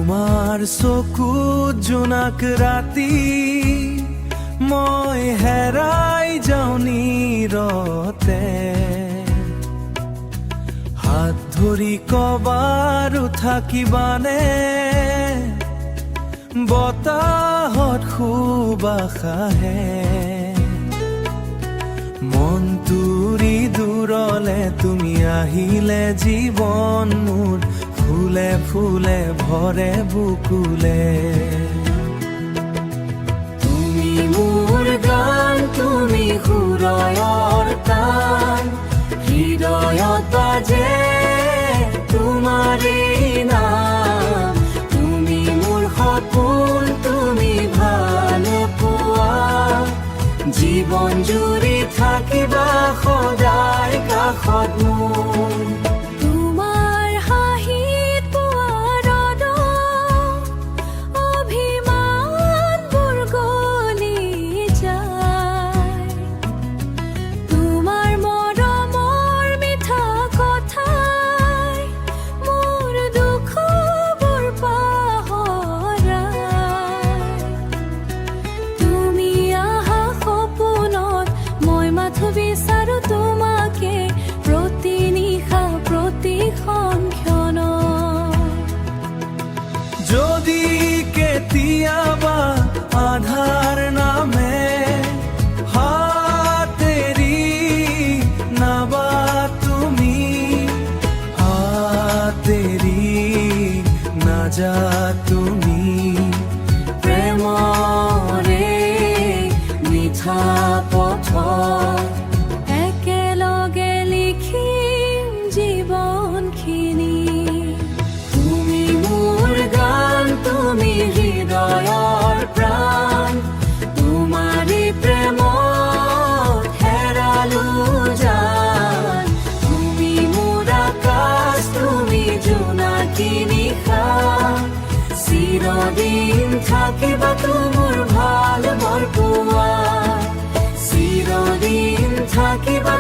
তোমাৰ চকুত জোনাক ৰাতি মই হেৰাই যাওঁ নীৰতে, হাত ধৰি কবাৰো থাকিবানে, বতাহত সুবাসাহে মন তুৰি দূৰলে তুমি আহিলে, জীৱন মোৰ ফুলে ফুলে ভৰে বুকুলে। তুমি মোৰ গান, তুমি সুৰয়ৰ তান, হৃদয়ত বাজে তোমাৰেই নাম। তুমি মোৰ সপোন, তুমি ভাল পোৱা, জীৱন জুৰি থাকিবা সদায় কাষত মোৰ। বিচাৰো তোমাকে প্ৰতি নিশা প্ৰতিখন ক্ষণ। যদি কেতিয়াবা আধাৰ নামে হাতেৰি নাবা তুমি, হাতেৰি নাযা তুমি, প্ৰেমৰে মিঠা পথত একেলগে লিখিম জীৱনখিনি। তুমি মোৰ গান, তুমি হৃদয়ৰ প্ৰাণ, তোমাৰে প্ৰেমত হেৰালো জান। তুমি মোৰ আকাশ, তুমি জোনাকী নিশা, চিৰদিন থাকিবা মোৰ ভাল বৰ পোৱা, চিৰদিন থাকিবা।